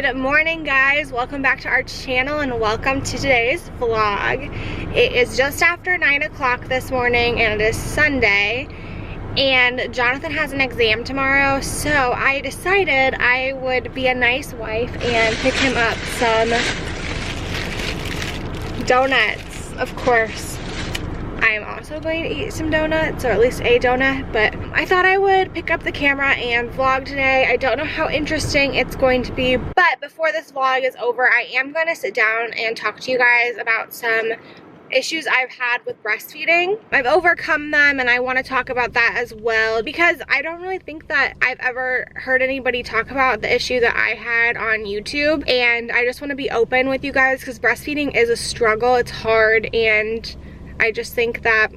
Good morning, guys. Welcome back to our channel and welcome to today's vlog. It is just after 9 o'clock this morning and it is Sunday, and Jonathan has an exam tomorrow, so I decided I would be a nice wife and pick him up some donuts. Of course, I am also going to eat some donuts, or at least a donut, but I thought I would pick up the camera and vlog today. I don't know how interesting it's going to be, but before this vlog is over, I am going to sit down and talk to you guys about some issues I've had with breastfeeding. I've overcome them and I want to talk about that as well, because I don't really think that I've ever heard anybody talk about the issue that I had on YouTube, and I just want to be open with you guys because breastfeeding is a struggle. It's hard, and I just think that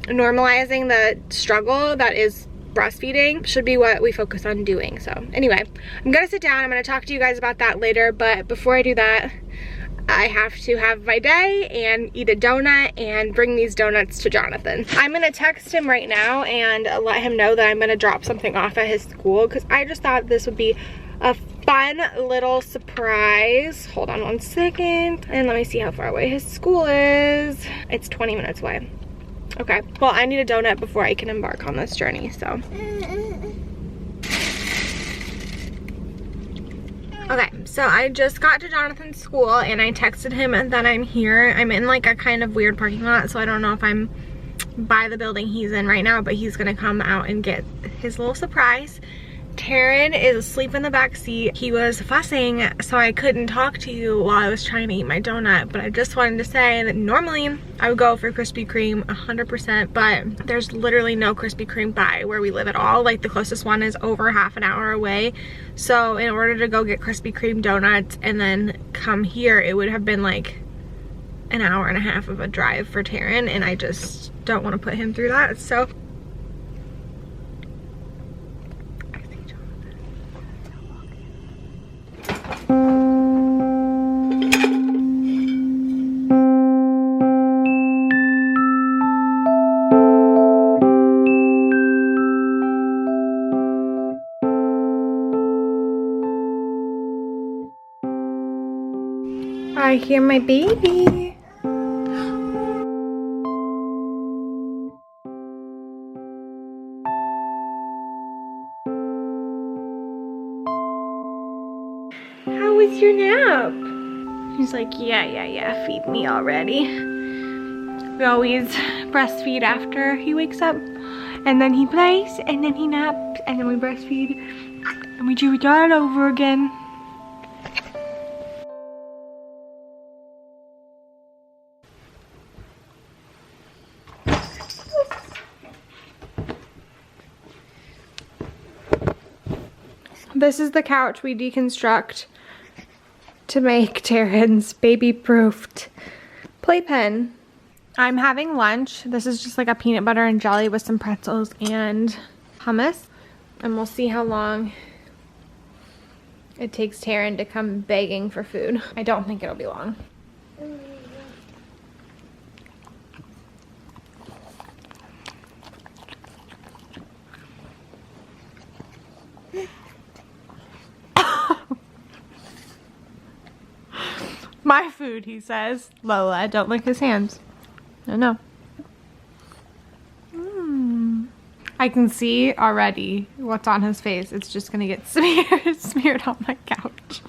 normalizing the struggle that is breastfeeding should be what we focus on doing. So anyway, I'm gonna sit down. I'm gonna talk to you guys about that later, but before I do that, I have to have my day and eat a donut and bring these donuts to Jonathan. I'm gonna text him right now and let him know that I'm gonna drop something off at his school, because I just thought this would be a fun little surprise. Hold on one second, and let me see how far away his school is. It's 20 minutes away. Okay, well, I need a donut before I can embark on this journey, so. Okay, so I just got to Jonathan's school and I texted him that I'm here. I'm in like a kind of weird parking lot, so I don't know if I'm by the building he's in right now, but he's gonna come out and get his little surprise. Taryn is asleep in the back seat. He was fussing, so I couldn't talk to you while I was trying to eat my donut, but I just wanted to say that normally I would go for Krispy Kreme 100%, but there's literally no Krispy Kreme by where we live at all. Like, the closest one is over half an hour away. So in order to go get Krispy Kreme donuts and then come here, it would have been like an hour and a half of a drive for Taryn, and I just don't want to put him through that. So I hear my baby. How was your nap? He's like, yeah, feed me already. We always breastfeed after he wakes up, and then he plays, and then he naps, and then we breastfeed, and we do it all over again. This is the couch we deconstruct to make Taryn's baby-proofed playpen. I'm having lunch. This is just like a peanut butter and jelly with some pretzels and hummus. And we'll see how long it takes Taryn to come begging for food. I don't think it'll be long. My food, he says. Lola, don't lick his hands. No. I can see already what's on his face. It's just gonna get smeared on my couch.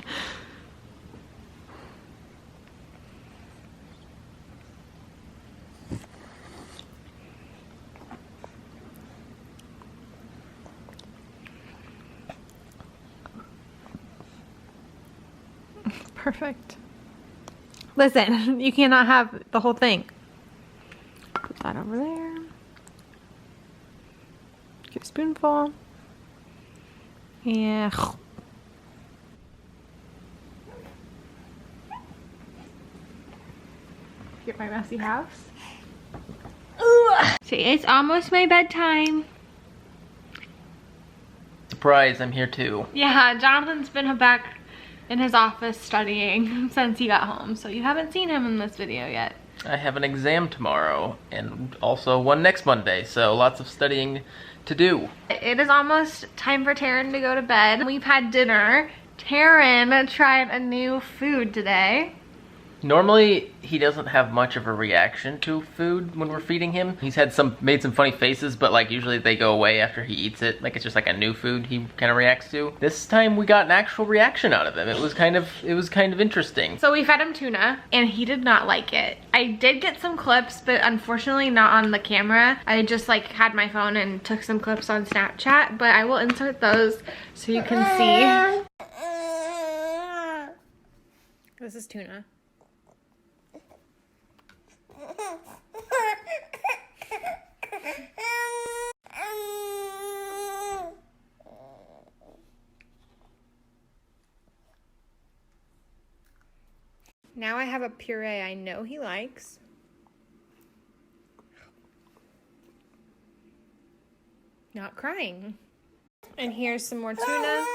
Perfect. Listen, you cannot have the whole thing. Put that over there. Get a spoonful. Yeah. Get my messy house. Ooh. See, it's almost my bedtime. Surprise, I'm here too. Yeah, Jonathan's been back in his office studying since he got home, so you haven't seen him in this video yet. I have an exam tomorrow and also one next Monday, so lots of studying to do. It is almost time for Taryn to go to bed. We've had dinner. Taryn tried a new food today. Normally, he doesn't have much of a reaction to food when we're feeding him. He's made some funny faces, but like usually they go away after he eats it. Like it's just like a new food he kind of reacts to. This time we got an actual reaction out of him. It was kind of interesting. So we fed him tuna and he did not like it. I did get some clips, but unfortunately not on the camera. I just like had my phone and took some clips on Snapchat, but I will insert those so you can see. This is tuna. Now I have a puree I know he likes. Not crying. And here's some more tuna.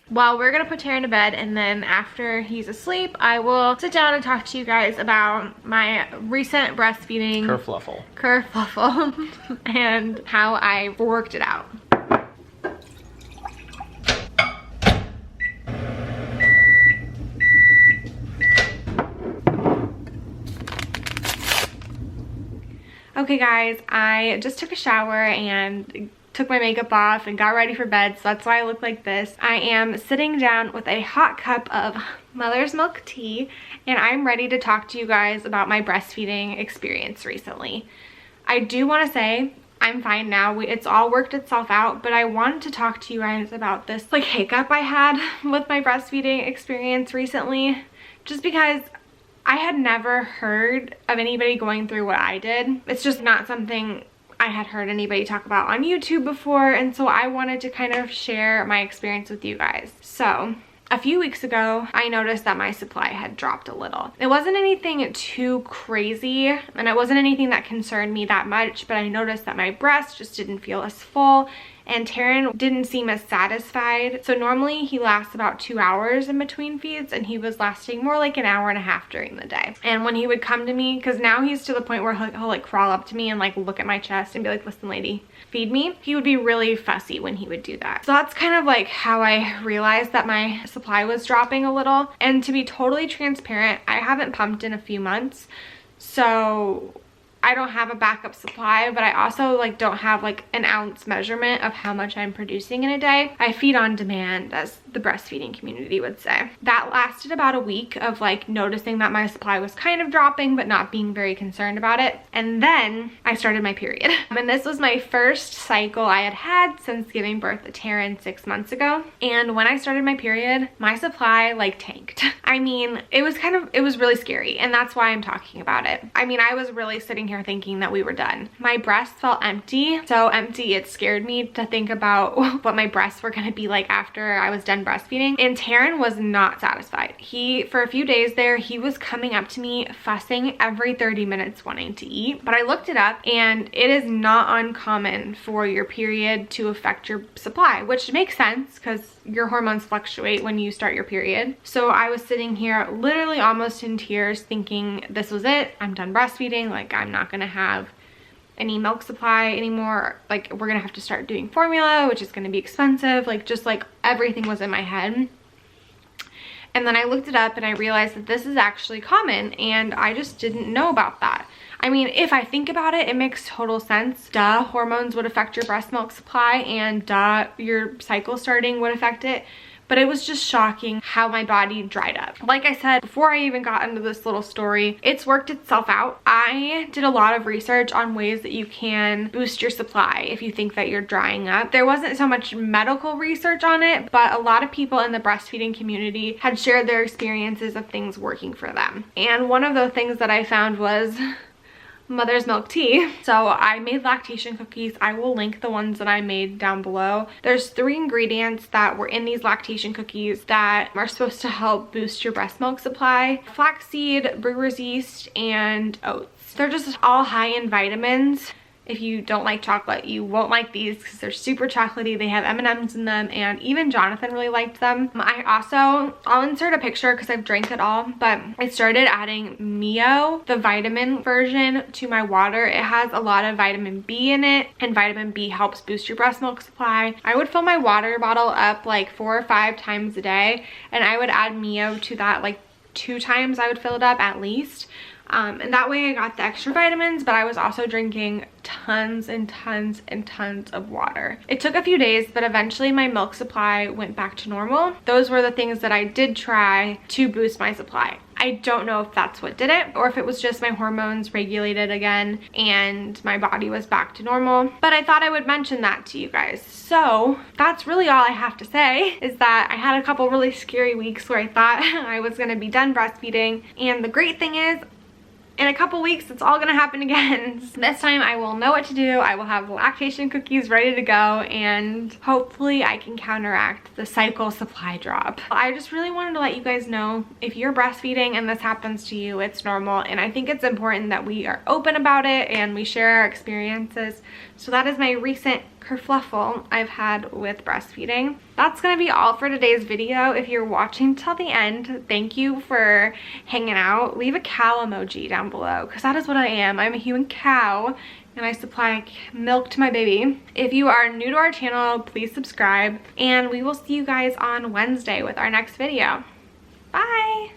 Well, we're gonna put Taryn to bed, and then after he's asleep, I will sit down and talk to you guys about my recent breastfeeding kerfuffle and how I worked it out. Okay guys, I just took a shower and took my makeup off and got ready for bed, so that's why I look like this. I am sitting down with a hot cup of mother's milk tea, and I'm ready to talk to you guys about my breastfeeding experience recently. I do want to say I'm fine now. It's all worked itself out, but I wanted to talk to you guys about this like hiccup I had with my breastfeeding experience recently, just because I had never heard of anybody going through what I did. It's just not something I had heard anybody talk about on YouTube before, and so I wanted to kind of share my experience with you guys. So a few weeks ago, I noticed that my supply had dropped a little. It wasn't anything too crazy, and it wasn't anything that concerned me that much, but I noticed that my breast just didn't feel as full, and Taryn didn't seem as satisfied. So normally he lasts about 2 hours in between feeds, and he was lasting more like an hour and a half during the day. And when he would come to me, because now he's to the point where he'll like crawl up to me and like look at my chest and be like, listen lady, feed me. He would be really fussy when he would do that. So that's kind of like how I realized that my supply was dropping a little. And to be totally transparent, I haven't pumped in a few months, so I don't have a backup supply, but I also like don't have like an ounce measurement of how much I'm producing in a day. I feed on demand, as the breastfeeding community would say. That lasted about a week of like noticing that my supply was kind of dropping but not being very concerned about it. And then I started my period. And this was my first cycle I had had since giving birth to Taryn 6 months ago. And when I started my period, my supply like tanked. I mean, it was really scary, and that's why I'm talking about it. I mean, I was really sitting here thinking that we were done. My breasts felt empty, so empty it scared me to think about what my breasts were gonna be like after I was done breastfeeding. And Taryn was not satisfied. For a few days there, he was coming up to me fussing every 30 minutes wanting to eat. But I looked it up, and it is not uncommon for your period to affect your supply, which makes sense because your hormones fluctuate when you start your period. So I was sitting here literally almost in tears thinking this was it, I'm done breastfeeding, like I'm not gonna have any milk supply anymore, like we're gonna have to start doing formula, which is gonna be expensive, like just like everything was in my head. And then I looked it up and I realized that this is actually common, and I just didn't know about that. I mean, if I think about it, it makes total sense. Duh, hormones would affect your breast milk supply, and duh, your cycle starting would affect it. But it was just shocking how my body dried up. Like I said, before I even got into this little story, it's worked itself out. I did a lot of research on ways that you can boost your supply if you think that you're drying up. There wasn't so much medical research on it, but a lot of people in the breastfeeding community had shared their experiences of things working for them. And one of the things that I found was mother's milk tea. So I made lactation cookies. I will link the ones that I made down below. There's 3 ingredients that were in these lactation cookies that are supposed to help boost your breast milk supply: flaxseed, brewer's yeast, and oats. They're just all high in vitamins If you don't like chocolate, you won't like these because they're super chocolatey. They have M&Ms in them, and even Jonathan really liked them. I'll insert a picture because I've drank it all, but I started adding Mio, the vitamin version, to my water. It has a lot of vitamin B in it, and vitamin B helps boost your breast milk supply. I would fill my water bottle up like 4 or 5 times a day, and I would add Mio to that like 2 times I would fill it up at least. And that way I got the extra vitamins, but I was also drinking tons and tons and tons of water. It took a few days, but eventually my milk supply went back to normal. Those were the things that I did try to boost my supply. I don't know if that's what did it, or if it was just my hormones regulated again and my body was back to normal. But I thought I would mention that to you guys. So that's really all I have to say, is that I had a couple really scary weeks where I thought I was gonna be done breastfeeding. And the great thing is, in a couple weeks, it's all gonna happen again. This time I will know what to do. I will have lactation cookies ready to go, and hopefully I can counteract the cycle supply drop. I just really wanted to let you guys know, if you're breastfeeding and this happens to you, it's normal. And I think it's important that we are open about it and we share our experiences. So that is my recent kerfluffle I've had with breastfeeding. That's gonna be all for today's video. If you're watching till the end, thank you for hanging out. Leave a cow emoji down below, because that is what I am. I'm a human cow and I supply milk to my baby. If you are new to our channel, please subscribe, and we will see you guys on Wednesday with our next video. Bye.